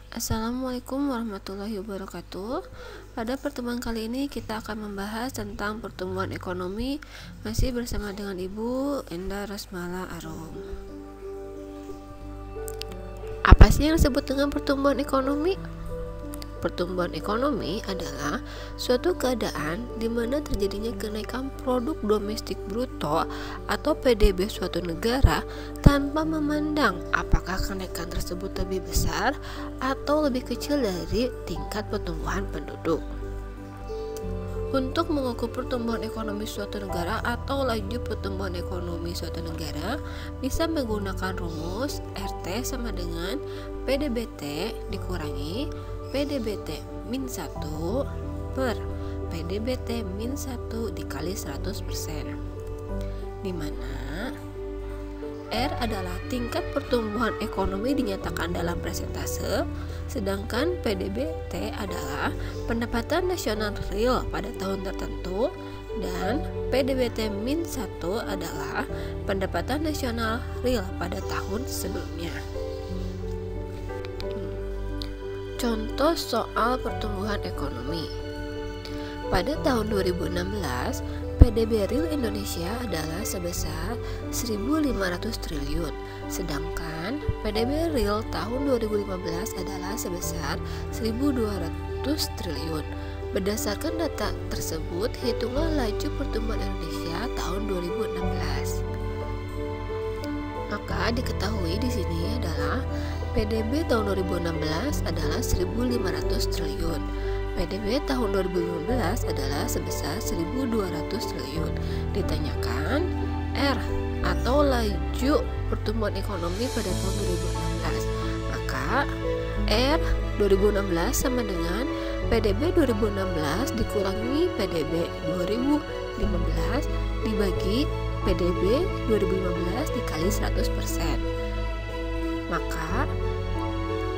Assalamualaikum warahmatullahi wabarakatuh. Pada pertemuan kali ini kita akan membahas tentang pertumbuhan ekonomi, masih bersama dengan Ibu Enda Rasmala Arum. Apa sih yang disebut dengan pertumbuhan ekonomi? Pertumbuhan ekonomi adalah suatu keadaan di mana terjadinya kenaikan produk domestik bruto atau PDB suatu negara tanpa memandang apakah kenaikan tersebut lebih besar atau lebih kecil dari tingkat pertumbuhan penduduk. Untuk mengukur pertumbuhan ekonomi suatu negara atau laju pertumbuhan ekonomi suatu negara bisa menggunakan rumus RT sama dengan PDBT dikurangi PDBT min 1 per PDBT min 1 dikali 100%, di mana R adalah tingkat pertumbuhan ekonomi dinyatakan dalam persentase, sedangkan PDBT adalah pendapatan nasional real pada tahun tertentu, dan PDBT min 1 adalah pendapatan nasional real pada tahun sebelumnya. Contoh soal pertumbuhan ekonomi. Pada tahun 2016, PDB real Indonesia adalah sebesar 1.500 triliun, sedangkan PDB real tahun 2015 adalah sebesar 1.200 triliun. Berdasarkan data tersebut, hitungan laju pertumbuhan Indonesia tahun 2016. Maka diketahui di sini adalah PDB tahun 2016 adalah 1.500 triliun. PDB tahun 2015 adalah sebesar 1.200 triliun. Ditanyakan R atau laju pertumbuhan ekonomi pada tahun 2016. Maka R 2016 sama dengan PDB 2016 dikurangi PDB 2015 dibagi PDB 2015 dikali 100%. Maka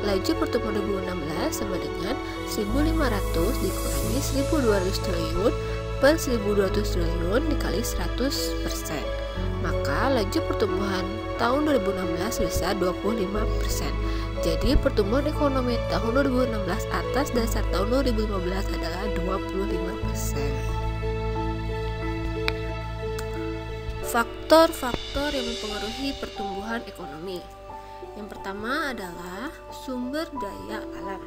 laju pertumbuhan 2016 sama dengan 1.500 dikurangi 1.200 triliun per 1.200 triliun dikali 100%. Maka laju pertumbuhan tahun 2016 sebesar 25%. Jadi pertumbuhan ekonomi tahun 2016 atas dasar tahun 2015 adalah 25%. Faktor-faktor yang mempengaruhi pertumbuhan ekonomi. Yang pertama adalah sumber daya alam.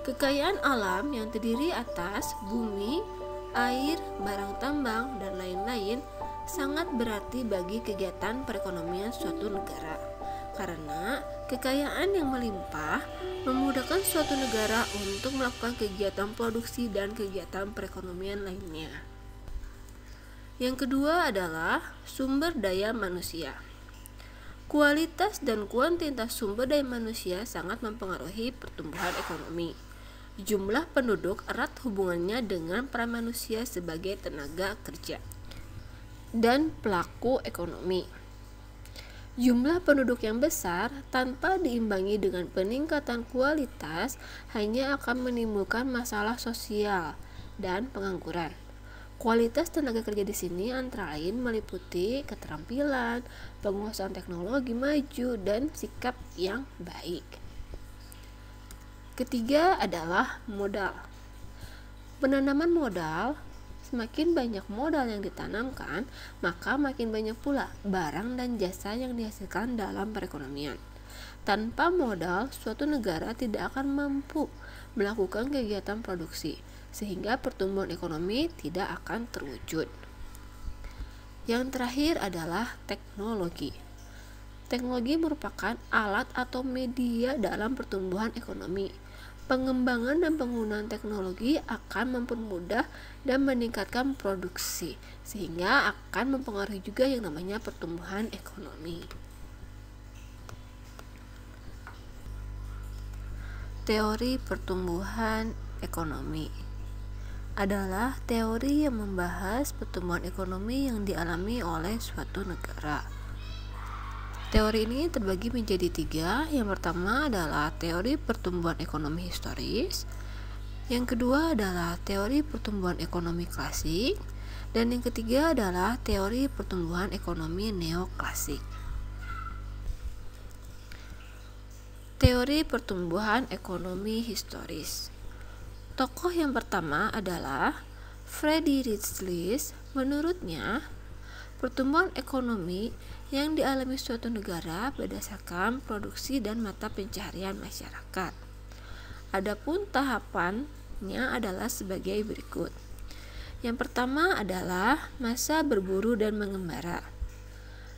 Kekayaan alam yang terdiri atas bumi, air, barang tambang, dan lain-lain sangat berarti bagi kegiatan perekonomian suatu negara. Karena kekayaan yang melimpah memudahkan suatu negara untuk melakukan kegiatan produksi dan kegiatan perekonomian lainnya. Yang kedua adalah sumber daya manusia. Kualitas dan kuantitas sumber daya manusia sangat mempengaruhi pertumbuhan ekonomi. Jumlah penduduk erat hubungannya dengan peran manusia sebagai tenaga kerja dan pelaku ekonomi. Jumlah penduduk yang besar tanpa diimbangi dengan peningkatan kualitas hanya akan menimbulkan masalah sosial dan pengangguran. Kualitas tenaga kerja di sini antara lain meliputi keterampilan, penguasaan teknologi maju, dan sikap yang baik. Ketiga adalah modal. Penanaman modal, semakin banyak modal yang ditanamkan, maka makin banyak pula barang dan jasa yang dihasilkan dalam perekonomian. Tanpa modal, suatu negara tidak akan mampu melakukan kegiatan produksi, sehingga pertumbuhan ekonomi tidak akan terwujud. Yang terakhir adalah teknologi. Teknologi merupakan alat atau media dalam pertumbuhan ekonomi. Pengembangan dan penggunaan teknologi akan mempermudah dan meningkatkan produksi, sehingga akan mempengaruhi juga yang namanya pertumbuhan ekonomi. Teori pertumbuhan ekonomi adalah teori yang membahas pertumbuhan ekonomi yang dialami oleh suatu negara. Teori ini terbagi menjadi 3. Yang pertama adalah teori pertumbuhan ekonomi historis, yang kedua adalah teori pertumbuhan ekonomi klasik, dan yang ketiga adalah teori pertumbuhan ekonomi neoklasik. Teori pertumbuhan ekonomi historis. Tokoh yang pertama adalah Friedrich List. Menurutnya, pertumbuhan ekonomi yang dialami suatu negara berdasarkan produksi dan mata pencaharian masyarakat. Adapun tahapannya adalah sebagai berikut. Yang pertama adalah masa berburu dan mengembara.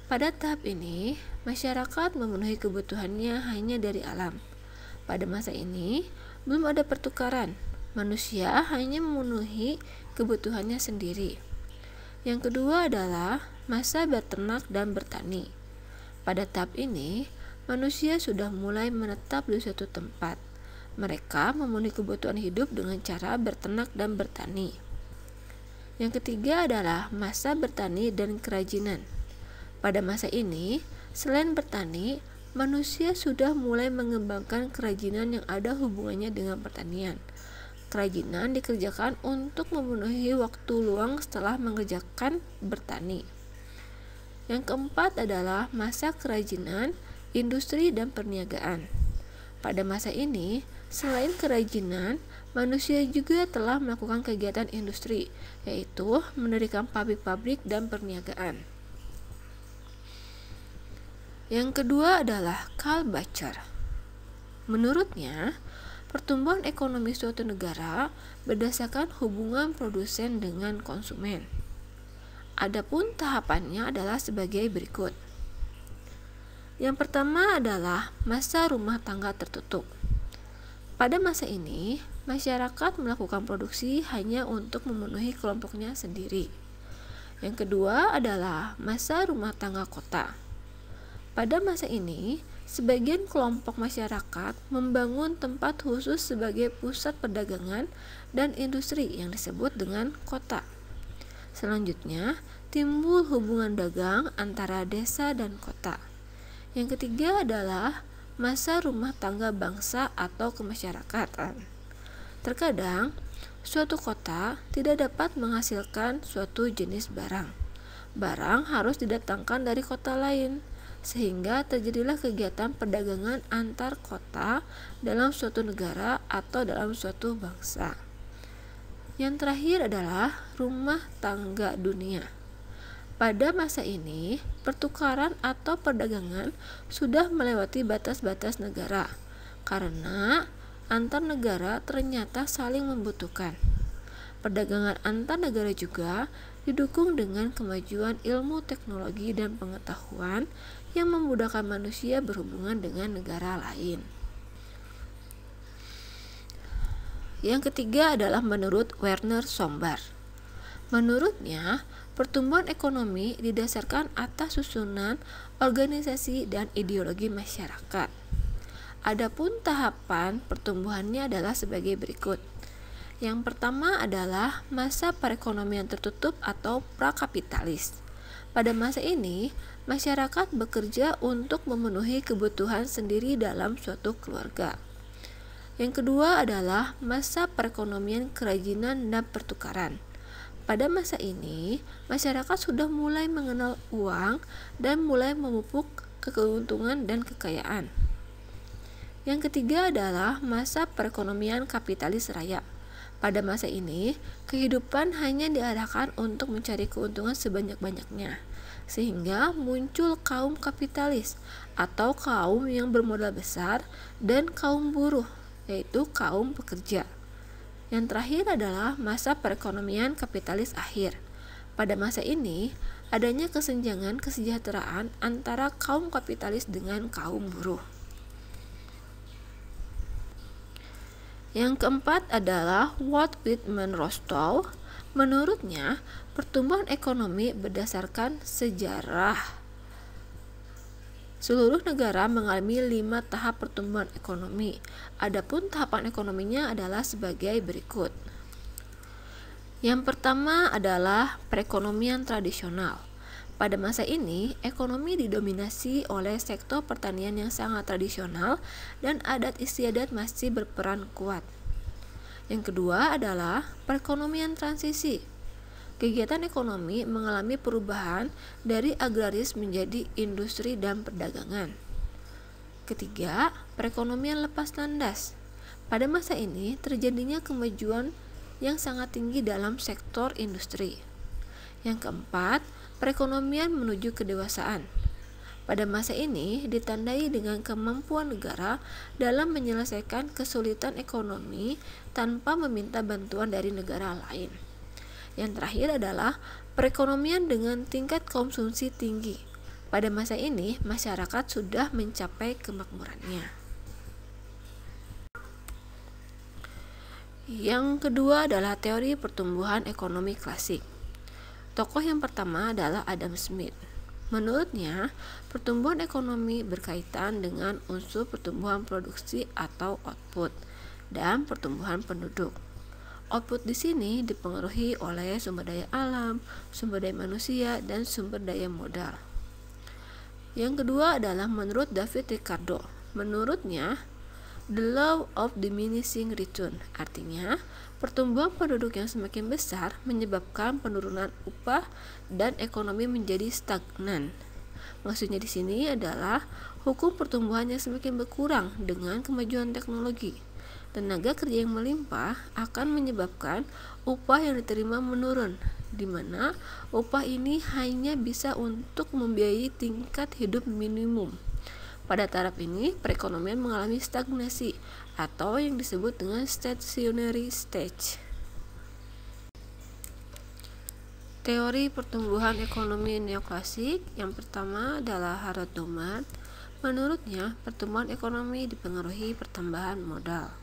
Pada tahap ini, masyarakat memenuhi kebutuhannya hanya dari alam. Pada masa ini, belum ada pertukaran. Manusia hanya memenuhi kebutuhannya sendiri. Yang kedua adalah masa beternak dan bertani. Pada tahap ini, manusia sudah mulai menetap di suatu tempat. Mereka memenuhi kebutuhan hidup dengan cara berternak dan bertani. Yang ketiga adalah masa bertani dan kerajinan. Pada masa ini, selain bertani, manusia sudah mulai mengembangkan kerajinan yang ada hubungannya dengan pertanian. Kerajinan dikerjakan untuk memenuhi waktu luang setelah mengerjakan bertani. Yang keempat adalah masa kerajinan, industri, dan perniagaan. Pada masa ini, selain kerajinan, manusia juga telah melakukan kegiatan industri, yaitu mendirikan pabrik-pabrik dan perniagaan. Yang kedua adalah Karl Bacher. Menurutnya, pertumbuhan ekonomi suatu negara berdasarkan hubungan produsen dengan konsumen. Adapun tahapannya adalah sebagai berikut. Yang pertama adalah masa rumah tangga tertutup. Pada masa ini, masyarakat melakukan produksi hanya untuk memenuhi kelompoknya sendiri. Yang kedua adalah masa rumah tangga kota. Pada masa ini, sebagian kelompok masyarakat membangun tempat khusus sebagai pusat perdagangan dan industri yang disebut dengan kota. Selanjutnya, timbul hubungan dagang antara desa dan kota. Yang ketiga adalah masa rumah tangga bangsa atau kemasyarakatan. Terkadang, suatu kota tidak dapat menghasilkan suatu jenis barang. Barang harus didatangkan dari kota lain, sehingga terjadilah kegiatan perdagangan antar kota dalam suatu negara atau dalam suatu bangsa. Yang terakhir adalah rumah tangga dunia. Pada masa ini, pertukaran atau perdagangan sudah melewati batas-batas negara, karena antar negara ternyata saling membutuhkan. Perdagangan antar negara juga didukung dengan kemajuan ilmu teknologi dan pengetahuan yang memudahkan manusia berhubungan dengan negara lain. Yang ketiga adalah menurut Werner Sombar. Menurutnya, pertumbuhan ekonomi didasarkan atas susunan organisasi dan ideologi masyarakat. Adapun tahapan pertumbuhannya adalah sebagai berikut. Yang pertama adalah masa perekonomian tertutup atau prakapitalis. Pada masa ini, masyarakat bekerja untuk memenuhi kebutuhan sendiri dalam suatu keluarga. Yang kedua adalah masa perekonomian kerajinan dan pertukaran. Pada masa ini, masyarakat sudah mulai mengenal uang dan mulai memupuk keuntungan dan kekayaan. Yang ketiga adalah masa perekonomian kapitalis raya. Pada masa ini, kehidupan hanya diarahkan untuk mencari keuntungan sebanyak-banyaknya, sehingga muncul kaum kapitalis atau kaum yang bermodal besar dan kaum buruh, yaitu kaum pekerja. Yang terakhir adalah masa perekonomian kapitalis akhir. Pada masa ini, adanya kesenjangan kesejahteraan antara kaum kapitalis dengan kaum buruh. Yang keempat adalah Walt Whitman Rostow. Menurutnya, pertumbuhan ekonomi berdasarkan sejarah. Seluruh negara mengalami 5 tahap pertumbuhan ekonomi. Adapun tahapan ekonominya adalah sebagai berikut. Yang pertama adalah perekonomian tradisional. Pada masa ini, ekonomi didominasi oleh sektor pertanian yang sangat tradisional dan adat istiadat masih berperan kuat. Yang kedua adalah perekonomian transisi. Kegiatan ekonomi mengalami perubahan dari agraris menjadi industri dan perdagangan. Ketiga, perekonomian lepas landas. Pada masa ini terjadinya kemajuan yang sangat tinggi dalam sektor industri. Yang keempat, perekonomian menuju kedewasaan. Pada masa ini ditandai dengan kemampuan negara dalam menyelesaikan kesulitan ekonomi tanpa meminta bantuan dari negara lain. Yang terakhir adalah perekonomian dengan tingkat konsumsi tinggi. Pada masa ini masyarakat sudah mencapai kemakmurannya. Yang kedua adalah teori pertumbuhan ekonomi klasik. Tokoh yang pertama adalah Adam Smith. Menurutnya, pertumbuhan ekonomi berkaitan dengan unsur pertumbuhan produksi atau output dan pertumbuhan penduduk. Output di sini dipengaruhi oleh sumber daya alam, sumber daya manusia, dan sumber daya modal. Yang kedua adalah menurut David Ricardo. Menurutnya, the law of diminishing return, artinya pertumbuhan penduduk yang semakin besar menyebabkan penurunan upah dan ekonomi menjadi stagnan. Maksudnya di sini adalah hukum pertumbuhan yang semakin berkurang dengan kemajuan teknologi. Tenaga kerja yang melimpah akan menyebabkan upah yang diterima menurun, di mana upah ini hanya bisa untuk membiayai tingkat hidup minimum. Pada taraf ini, perekonomian mengalami stagnasi atau yang disebut dengan stationary stage. Teori pertumbuhan ekonomi neoklasik yang pertama adalah Harold Domart. Menurutnya, pertumbuhan ekonomi dipengaruhi pertambahan modal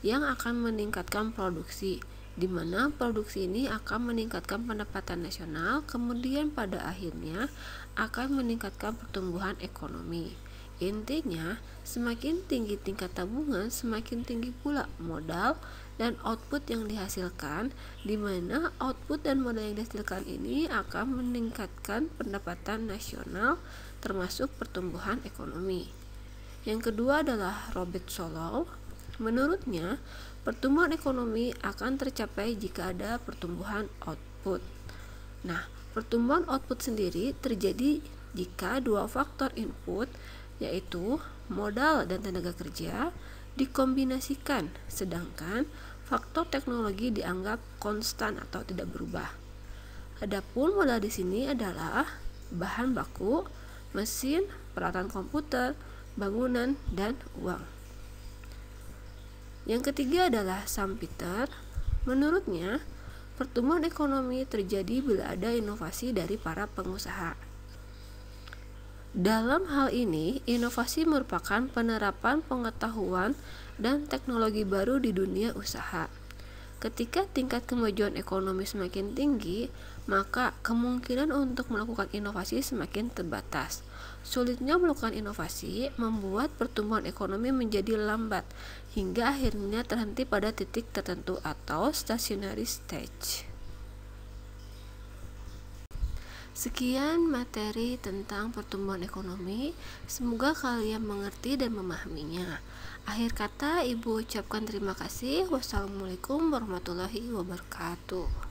yang akan meningkatkan produksi, di mana produksi ini akan meningkatkan pendapatan nasional, kemudian pada akhirnya akan meningkatkan pertumbuhan ekonomi. Intinya, semakin tinggi tingkat tabungan, semakin tinggi pula modal dan output yang dihasilkan, di mana output dan modal yang dihasilkan ini akan meningkatkan pendapatan nasional termasuk pertumbuhan ekonomi. Yang kedua adalah Robert Solow. Menurutnya, pertumbuhan ekonomi akan tercapai jika ada pertumbuhan output. Nah, pertumbuhan output sendiri terjadi jika dua faktor input, yaitu modal dan tenaga kerja, dikombinasikan, sedangkan faktor teknologi dianggap konstan atau tidak berubah. Adapun modal di sini adalah bahan baku, mesin, peralatan komputer, bangunan, dan uang. Yang ketiga adalah Sam Peter. Menurutnya, pertumbuhan ekonomi terjadi bila ada inovasi dari para pengusaha. Dalam hal ini, inovasi merupakan penerapan pengetahuan dan teknologi baru di dunia usaha. Ketika tingkat kemajuan ekonomi semakin tinggi, maka kemungkinan untuk melakukan inovasi semakin terbatas. Sulitnya melakukan inovasi membuat pertumbuhan ekonomi menjadi lambat, hingga akhirnya terhenti pada titik tertentu atau stationary stage. Sekian materi tentang pertumbuhan ekonomi. Semoga kalian mengerti dan memahaminya. Akhir kata, Ibu ucapkan terima kasih. Wassalamualaikum warahmatullahi wabarakatuh.